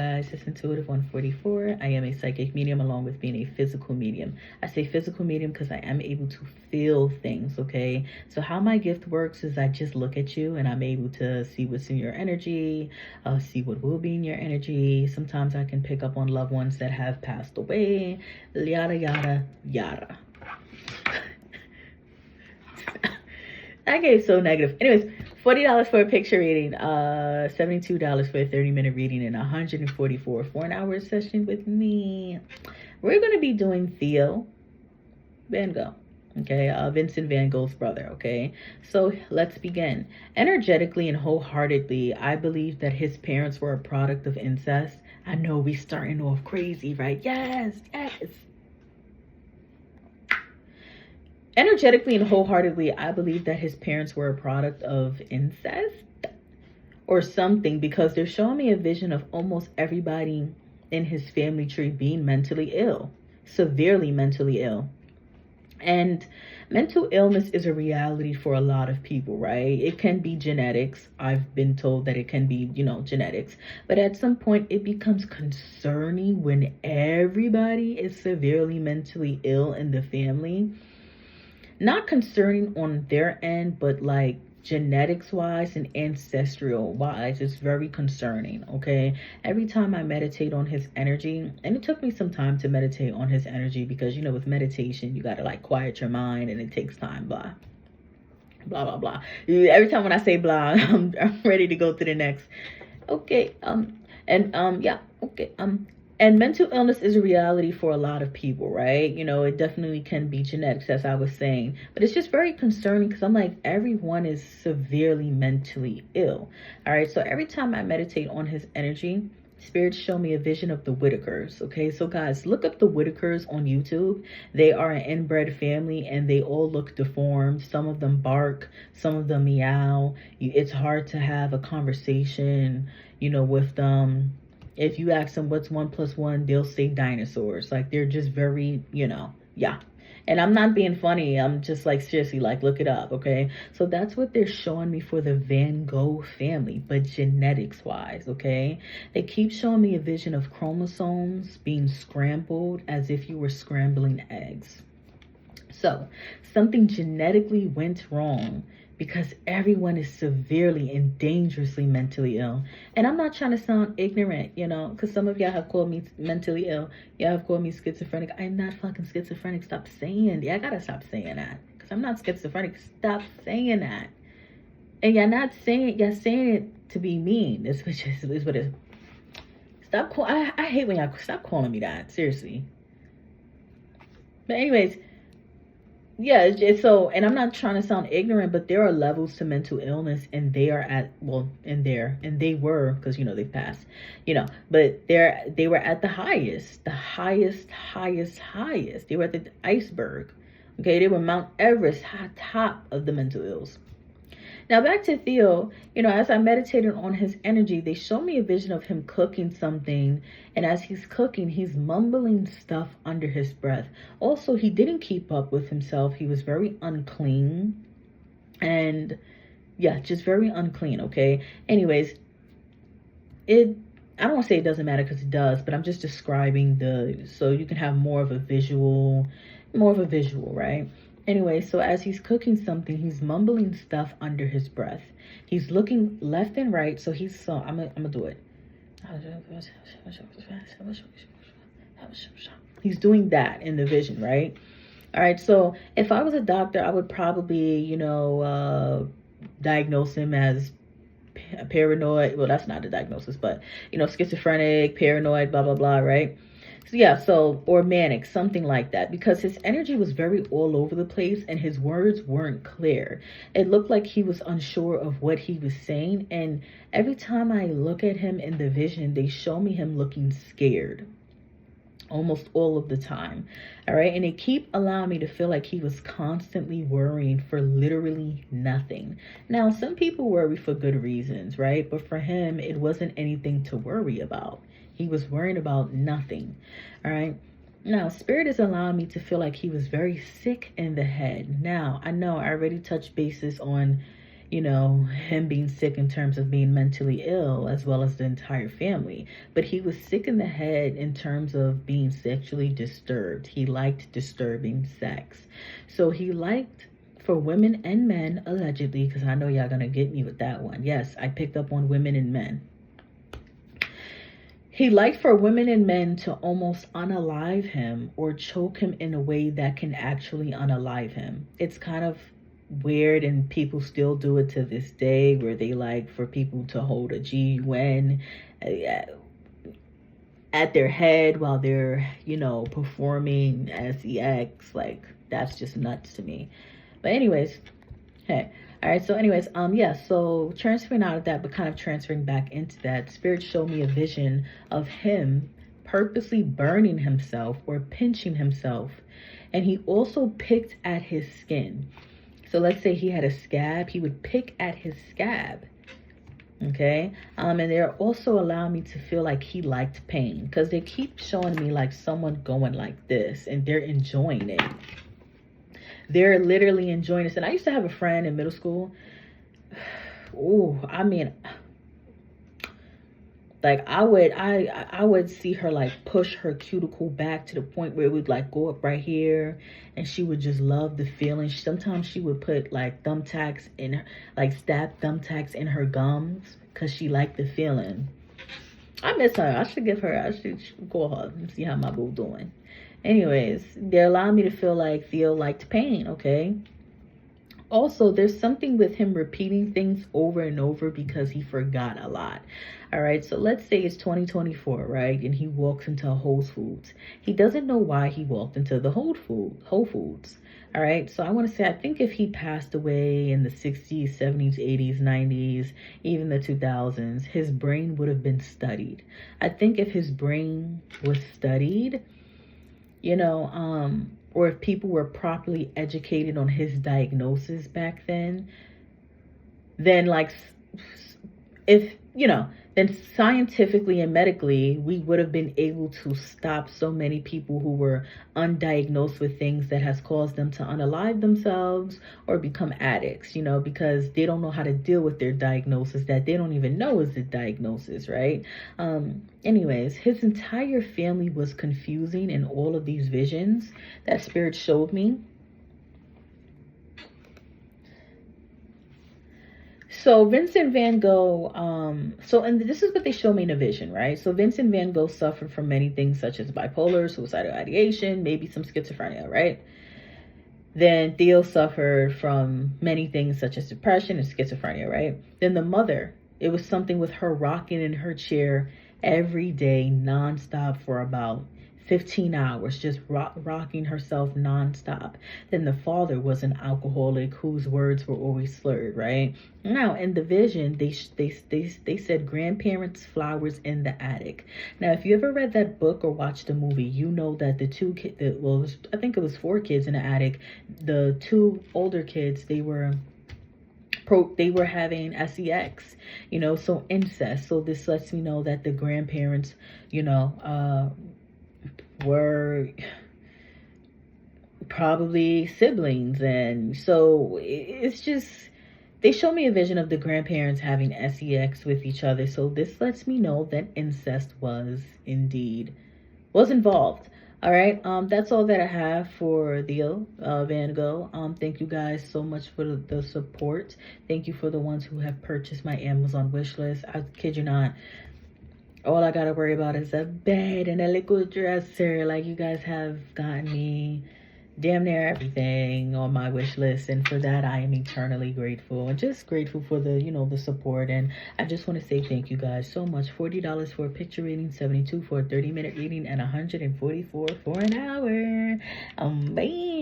Guys, it's Intuitive 144. I am a psychic medium along with being a physical medium. I say physical medium because I am able to feel things, okay? So how my gift works is I just look at you and I'm able to see what's in your energy, see what will be in your energy. Sometimes I can pick up on loved ones that have passed away, yada, yada, yada. I gave so negative. Anyways, $40 for a picture reading, $72 for a 30-minute reading, and $144 for an hour session with me. We're going to be doing Theo Van Gogh, okay? Vincent Van Gogh's brother, okay? So let's begin. Energetically and wholeheartedly, I believe that his parents were a product of incest. I know we starting off crazy, right? Yes, yes. Energetically and wholeheartedly, I believe that his parents were a product of incest or something, because they're showing me a vision of almost everybody in his family tree being mentally ill, severely mentally ill. And mental illness is a reality for a lot of people, right? It can be genetics. I've been told that it can be, genetics. But at some point, it becomes concerning when everybody is severely mentally ill in the family. Not concerning on their end, but like genetics wise and ancestral wise, it's very concerning, okay? Every time I meditate on his energy, and it took me some time to meditate on his energy because, with meditation, you got to like quiet your mind and it takes time, blah, blah, blah, blah. Every time when I say blah, I'm ready to go to the next. Okay, yeah, okay, and mental illness is a reality for a lot of people, right? It definitely can be genetics, as I was saying. But it's just very concerning because I'm like, everyone is severely mentally ill. All right, so every time I meditate on his energy, spirits show me a vision of the Whitakers, okay? So guys, look up the Whitakers on YouTube. They are an inbred family and they all look deformed. Some of them bark, some of them meow. It's hard to have a conversation, with them. If you ask them what's 1 + 1, they'll say dinosaurs. Like, they're just very, yeah. And I'm not being funny. I'm just like, seriously, like, look it up, okay? So that's what they're showing me for the Van Gogh family, but genetics wise, okay? They keep showing me a vision of chromosomes being scrambled as if you were scrambling eggs. So something genetically went wrong because everyone is severely and dangerously mentally ill. And I'm not trying to sound ignorant, because some of y'all have called me mentally ill. Y'all have called me schizophrenic. I'm not fucking schizophrenic. Stop saying that. I gotta stop saying that because I'm not schizophrenic. Stop saying that. And y'all saying it to be mean. Is what it is. Stop I hate when y'all stop calling me that. Seriously. But anyways, yeah, and I'm not trying to sound ignorant, but there are levels to mental illness, and they are and they were, because they've passed, but they were at the highest. They were at the iceberg, okay? They were Mount Everest, top of the mental ills. Now back to Theo, as I meditated on his energy, they show me a vision of him cooking something. And as he's cooking, he's mumbling stuff under his breath. Also, he didn't keep up with himself. He was very unclean. And yeah, just very unclean, okay? Anyways, I don't want to say it doesn't matter because it does, but I'm just describing so you can have more of a visual, right? Anyway, so as he's cooking something, he's mumbling stuff under his breath. He's looking left and right. So I'm gonna do it. He's doing that in the vision, right? All right. So if I was a doctor, I would probably, diagnose him as paranoid. Well, that's not a diagnosis, but, schizophrenic, paranoid, blah, blah, blah, right? Or manic, something like that, because his energy was very all over the place and his words weren't clear. It looked like he was unsure of what he was saying. And every time I look at him in the vision, they show me him looking scared almost all of the time. All right. And they keep allowing me to feel like he was constantly worrying for literally nothing. Now, some people worry for good reasons, right? But for him, it wasn't anything to worry about. He was worrying about nothing. All right. Now, Spirit is allowing me to feel like he was very sick in the head. Now, I know I already touched bases on, you know, him being sick in terms of being mentally ill, as well as the entire family. But he was sick in the head in terms of being sexually disturbed. He liked disturbing sex. So he liked, for women and men, allegedly, because I know y'all gonna get me with that one. Yes, I picked up on women and men. He liked for women and men to almost unalive him or choke him in a way that can actually unalive him. It's kind of weird, and people still do it to this day, where they like for people to hold a GUN at their head while they're, you know, performing sex. Like, that's just nuts to me. But anyways, hey. All right, so anyways, yeah, so transferring out of that, but kind of transferring back into that, Spirit showed me a vision of him purposely burning himself or pinching himself. And he also picked at his skin. So let's say he had a scab, he would pick at his scab. Okay, and they're also allowing me to feel like he liked pain, because they keep showing me like someone going like this and they're enjoying it. They're literally enjoying this. And I used to have a friend in middle school. Oh, I mean, like I would see her like push her cuticle back to the point where it would like go up right here, and she would just love the feeling. Sometimes she would put like thumbtacks in her, like stab thumbtacks in her gums, because she liked the feeling. I miss her. I should call her and see how my boo doing. Anyways, they're allowing me to feel like Theo liked pain, okay? Also, there's something with him repeating things over and over because he forgot a lot. All right, so let's say it's 2024, right? And he walks into Whole Foods. He doesn't know why he walked into the Whole Foods. All right, so I want to say, I think if he passed away in the 60s, 70s, 80s, 90s, even the 2000s, his brain would have been studied. I think if his brain was studied, you know, or if people were properly educated on his diagnosis back then like, if, you know, then scientifically and medically, we would have been able to stop so many people who were undiagnosed with things that has caused them to unalive themselves or become addicts, you know, because they don't know how to deal with their diagnosis that they don't even know is the diagnosis, right? Anyways, his entire family was confusing in all of these visions that Spirit showed me. So Vincent van Gogh, and this is what they show me in a vision, right? So Vincent van Gogh suffered from many things such as bipolar, suicidal ideation, maybe some schizophrenia, right? Then Theo suffered from many things such as depression and schizophrenia, right? Then the mother, it was something with her rocking in her chair every day, nonstop for about 15 hours, just rocking herself nonstop. Then the father was an alcoholic whose words were always slurred, right? Now, in the vision, they said grandparents' flowers in the attic. Now, if you ever read that book or watched the movie, you know that the two kids, well, I think it was 4 kids in the attic. The 2 older kids, they were having sex, you know, so incest. So this lets me know that the grandparents, you know, were probably siblings. And so it's just, they show me a vision of the grandparents having sex with each other. So this lets me know that incest was involved. All right, that's all that I have for Theo Van Gogh. Thank you guys so much for the support. Thank you for the ones who have purchased my Amazon wish list. I kid you not, all I gotta worry about is a bed and a liquid dresser. Like, you guys have gotten me damn near everything on my wish list, and for that I am eternally grateful, and just grateful for the, you know, the support. And I just want to say thank you guys so much. $40 for a picture reading, $72 for a 30-minute reading, and $144 for an hour. Bye.